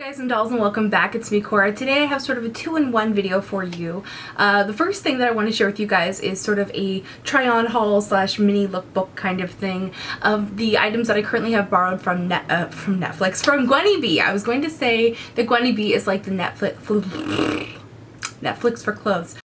Guys and dolls, and welcome back. It's me, Cora. Today I have sort of a two-in-one video for you. The first thing that I want to share with you guys is sort of a try-on haul slash mini lookbook kind of thing of the items that I currently have borrowed from Netflix, from Gwenny B. I was going to say that Gwenny B is like the Netflix for clothes.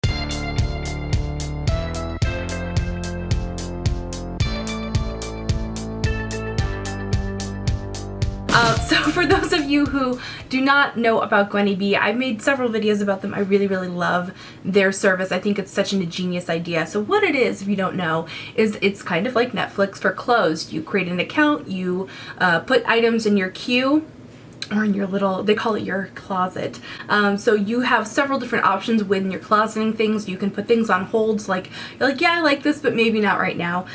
So for those of you who do not know about Gwenny B, I've made several videos about them. I really love their service. I think it's such a genius idea. So what it is, if you don't know, is it's kind of like Netflix for clothes. You create an account, you put items in your queue, or in your little, they call it your closet. So you have several different options when you're closeting things. You can put things on holds, like you're like, yeah, I like this, but maybe not right now.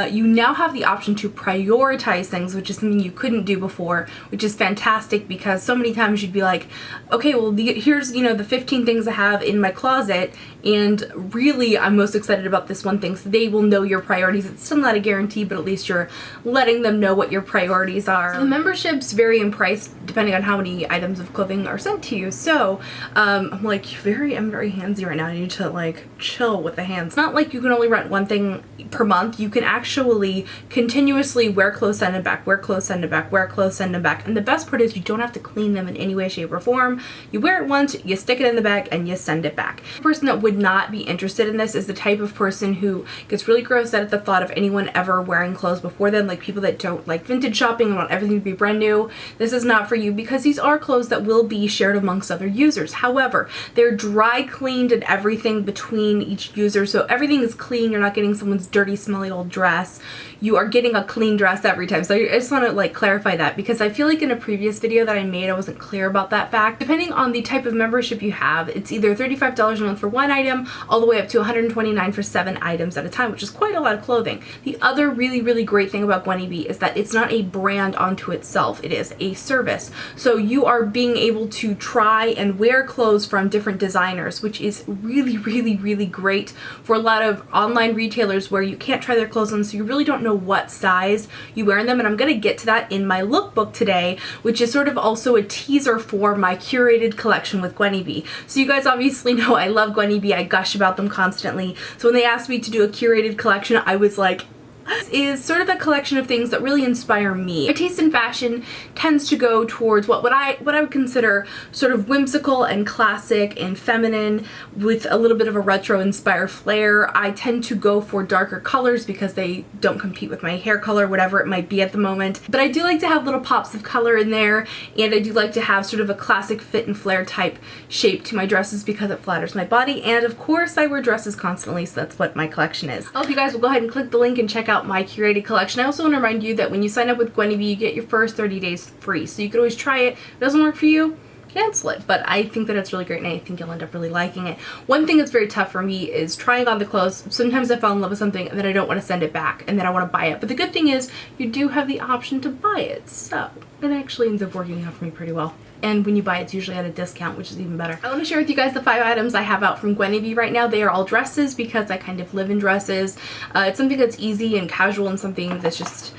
You now have the option to prioritize things, which is something you couldn't do before, which is fantastic because so many times you'd be like, okay, well, here's, you know, the 15 things I have in my closet, and really I'm most excited about this one thing. So they will know your priorities. It's still not a guarantee, but at least you're letting them know what your priorities are. So the memberships vary in price depending on how many items of clothing are sent to you. So I'm very handsy right now. I need to like chill with the hands. It's not like you can only rent one thing per month. You can actually continuously wear clothes, send it back, wear clothes, send it back, wear clothes, send them back. And the best part is you don't have to clean them in any way, shape, or form. You wear it once, you stick it in the bag, and you send it back. The person that would not be interested in this is the type of person who gets really grossed out at the thought of anyone ever wearing clothes before them, like people that don't like vintage shopping and want everything to be brand new. This is not for you because these are clothes that will be shared amongst other users. However, they're dry cleaned and everything between each user, so everything is clean. You're not getting someone's dirty, smelly old dress. You are getting a clean dress every time. So I just want to like clarify that because I feel like in a previous video that I made, I wasn't clear about that fact. Depending on the type of membership you have, it's either $35 a month for one item, all the way up to $129 for 7 items at a time, which is quite a lot of clothing. The other really great thing about Gwenny B is that it's not a brand onto itself. It is a service. So you are being able to try and wear clothes from different designers, which is really great for a lot of online retailers where you can't try their clothes on, so you really don't know what size you wear in them. And I'm going to get to that in my lookbook today, which is sort of also a teaser for my curated collection with Gwenny B. So you guys obviously know I love Gwenny B. I gush about them constantly. So when they asked me to do a curated collection, I was like, this is sort of a collection of things that really inspire me. My taste in fashion tends to go towards what I would consider sort of whimsical and classic and feminine with a little bit of a retro inspired flair. I tend to go for darker colors because they don't compete with my hair color, whatever it might be at the moment. But I do like to have little pops of color in there, and I do like to have sort of a classic fit and flare type shape to my dresses because it flatters my body. And of course I wear dresses constantly, so that's what my collection is. I hope you guys will go ahead and click the link and check out my curated collection. I also want to remind you that when you sign up with Gwenny B, you get your first 30 days free. So you could always try it. If it doesn't work for you, cancel it. But I think that it's really great and I think you'll end up really liking it. One thing that's very tough for me is trying on the clothes. Sometimes I fall in love with something and then I don't want to send it back and then I want to buy it. But the good thing is you do have the option to buy it. So it actually ends up working out for me pretty well. And when you buy it, it's usually at a discount, which is even better. I want to share with you guys the 5 items I have out from Gwenny B right now. They are all dresses because I kind of live in dresses. It's something that's easy and casual and something that's just,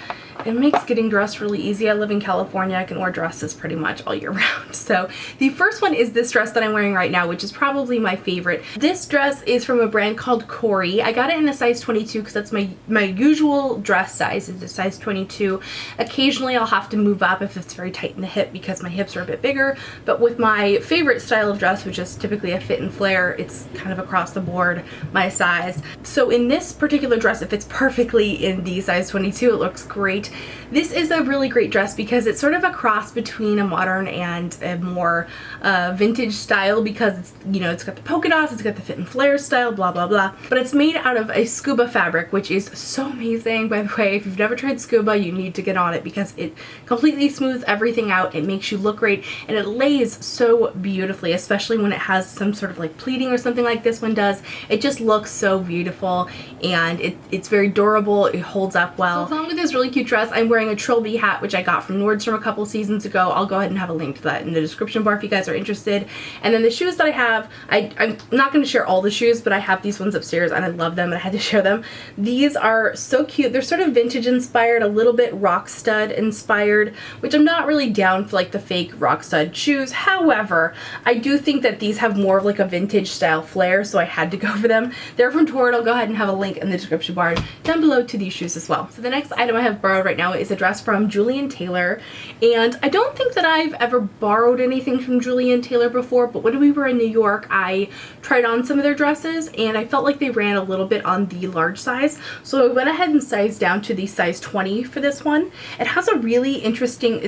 it makes getting dressed really easy. I live in California. I can wear dresses pretty much all year round. So the first one is this dress that I'm wearing right now, which is probably my favorite. This dress is from a brand called Corey. I got it in a size 22 because that's my usual dress size is a size 22. Occasionally I'll have to move up if it's very tight in the hip because my hips are a bit bigger. But with my favorite style of dress, which is typically a fit and flare, it's kind of across the board my size. So in this particular dress, it fits perfectly in the size 22. It looks great. This is a really great dress because it's sort of a cross between a modern and a more vintage style because it's, you know, it's got the polka dots, it's got the fit and flare style, blah blah. But it's made out of a scuba fabric, which is so amazing. By the way, if you've never tried scuba, you need to get on it because it completely smooths everything out. It makes you look great and it lays so beautifully, especially when it has some sort of like pleating or something like this one does. It just looks so beautiful and it's very durable. It holds up well. So along with this really cute dress, dress, I'm wearing a Trilby hat, which I got from Nordstrom a couple seasons ago. I'll go ahead and have a link to that in the description bar if you guys are interested. And then the shoes that I have, I'm not going to share all the shoes, but I have these ones upstairs and I love them and I had to share them. These are so cute. They're sort of vintage inspired, a little bit rock stud inspired, which I'm not really down for like the fake rock stud shoes. However, I do think that these have more of like a vintage style flair, so I had to go for them. They're from Torrid. I'll go ahead and have a link in the description bar down below to these shoes as well. So the next item I have borrowed right now is a dress from Julian Taylor, and I don't think that I've ever borrowed anything from Julian Taylor before, but when we were in New York, I tried on some of their dresses and I felt like they ran a little bit on the large size, so I went ahead and sized down to the size 20 for this one. It has a really interesting,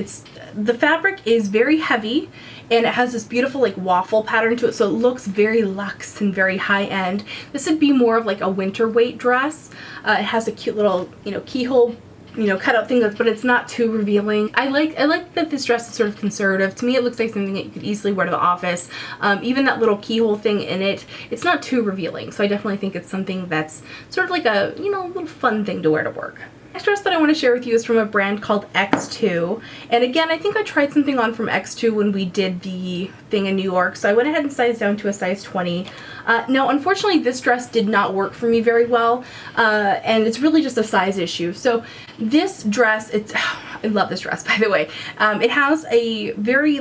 the fabric is very heavy and it has this beautiful like waffle pattern to it, so it looks very luxe and very high end. This would be more of like a winter weight dress. It has a cute little, keyhole, cutout thing, but it's not too revealing. I like that this dress is sort of conservative. To me, it looks like something that you could easily wear to the office. Even that little keyhole thing in it, it's not too revealing. So I definitely think it's something that's sort of like a, little fun thing to wear to work. Next dress that I want to share with you is from a brand called X2, and again, I think I tried something on from X2 when we did the thing in New York, so I went ahead and sized down to a size 20. Now, unfortunately, this dress did not work for me very well, and it's really just a size issue. So this dress, I love this dress, by the way. It has a very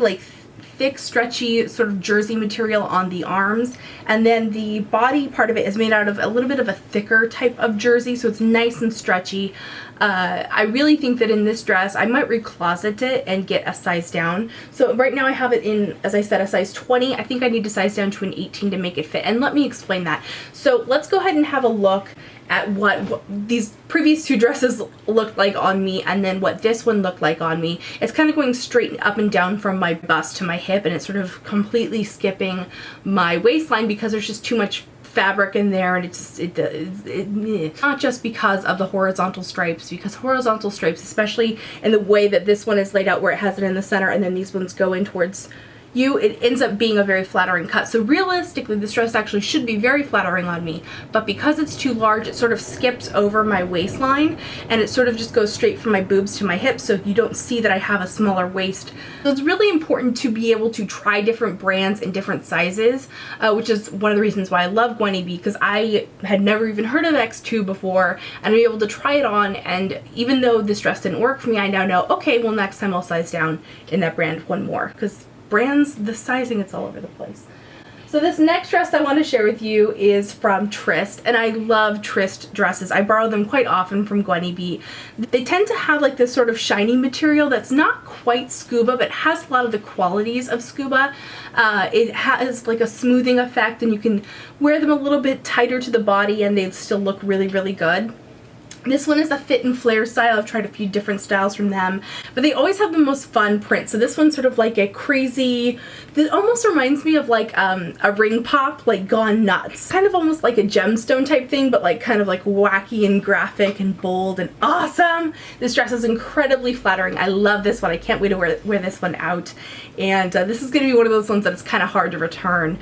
thick, stretchy sort of jersey material on the arms, and then the body part of it is made out of a little bit of a thicker type of jersey, so it's nice and stretchy. I really think that in this dress I might recloset it and get a size down. So right now I have it in, as I said, a size 20. I think I need to size down to an 18 to make it fit, and let me explain that. So let's go ahead and have a look at what these previous two dresses looked like on me and then what this one looked like on me. It's kind of going straight up and down from my bust to my hip, and it's sort of completely skipping my waistline because there's just too much fabric in there, and it's not just because of the horizontal stripes, because horizontal stripes, especially in the way that this one is laid out where it has it in the center and then these ones go in towards you, it ends up being a very flattering cut. So realistically, this dress actually should be very flattering on me, but because it's too large, it sort of skips over my waistline and it sort of just goes straight from my boobs to my hips, so you don't see that I have a smaller waist. So it's really important to be able to try different brands in different sizes, which is one of the reasons why I love Gwenny B, because I had never even heard of X2 before, and I'm able to try it on, and even though this dress didn't work for me, I now know, okay, well next time I'll size down in that brand one more, because brands, the sizing, it's all over the place. So this next dress I want to share with you is from Triste, and I love Triste dresses. I borrow them quite often from Gwenny B. They tend to have like this sort of shiny material that's not quite scuba, but has a lot of the qualities of scuba. It has like a smoothing effect, and you can wear them a little bit tighter to the body and they still look really, really good. This one is a fit and flare style. I've tried a few different styles from them, but they always have the most fun print. So this one's sort of like a crazy, it almost reminds me of like a ring pop, like gone nuts. Kind of almost like a gemstone type thing, but like kind of like wacky and graphic and bold and awesome. This dress is incredibly flattering. I love this one. I can't wait to wear this one out. And this is going to be one of those ones that's kind of hard to return.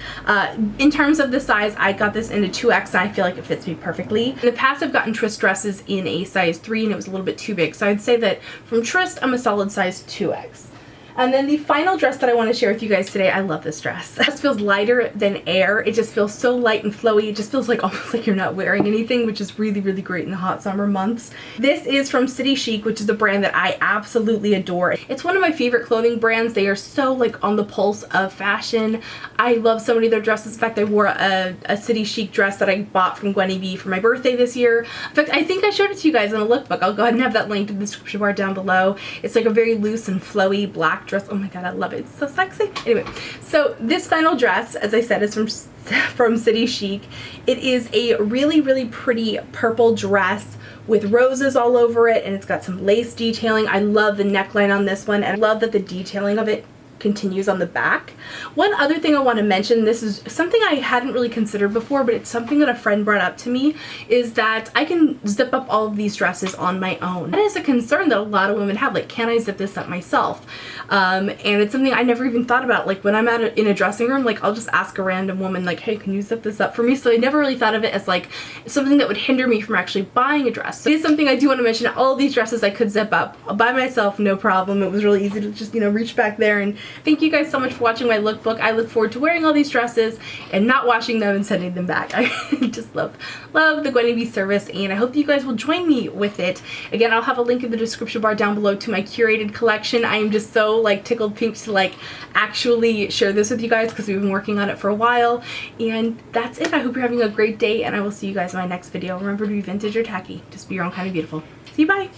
In terms of the size, I got this in a 2X and I feel like it fits me perfectly. In the past, I've gotten Triste dresses in a size 3 and it was a little bit too big. So I'd say that from Triste, I'm a solid size 2X. And then the final dress that I want to share with you guys today, I love this dress. It just feels lighter than air. It just feels so light and flowy. It just feels like almost like you're not wearing anything, which is really, really great in the hot summer months. This is from Chic, which is a brand that I absolutely adore. It's one of my favorite clothing brands. They are so like on the pulse of fashion. I love so many of their dresses. In fact, I wore a Chic dress that I bought from Gwenny B for my birthday this year. In fact, I think I showed it to you guys in a lookbook. I'll go ahead and have that linked in the description bar down below. It's like a very loose and flowy black dress. Oh my god, I love it. It's so sexy. Anyway, so this final dress, as I said, is from Chic. It is a really, really pretty purple dress with roses all over it, and it's got some lace detailing. I love the neckline on this one, and I love that the detailing of it continues on the back. One other thing I want to mention, this is something I hadn't really considered before, but it's something that a friend brought up to me, is that I can zip up all of these dresses on my own. That is a concern that a lot of women have, like, can I zip this up myself? And it's something I never even thought about. Like, when I'm in a dressing room, like, I'll just ask a random woman, like, hey, can you zip this up for me? So I never really thought of it as like something that would hinder me from actually buying a dress. So it is something I do want to mention. All of these dresses I could zip up by myself, no problem. It was really easy to just, you know, reach back there. And thank you guys so much for watching my lookbook. I look forward to wearing all these dresses and not washing them and sending them back. I just love the Gwenny B service, and I hope that you guys will join me with it. Again, I'll have a link in the description bar down below to my curated collection. I am just so like tickled pink to like actually share this with you guys because we've been working on it for a while. And that's it. I hope you're having a great day, and I will see you guys in my next video. Remember to be vintage or tacky. Just be your own kind of beautiful. See you, bye!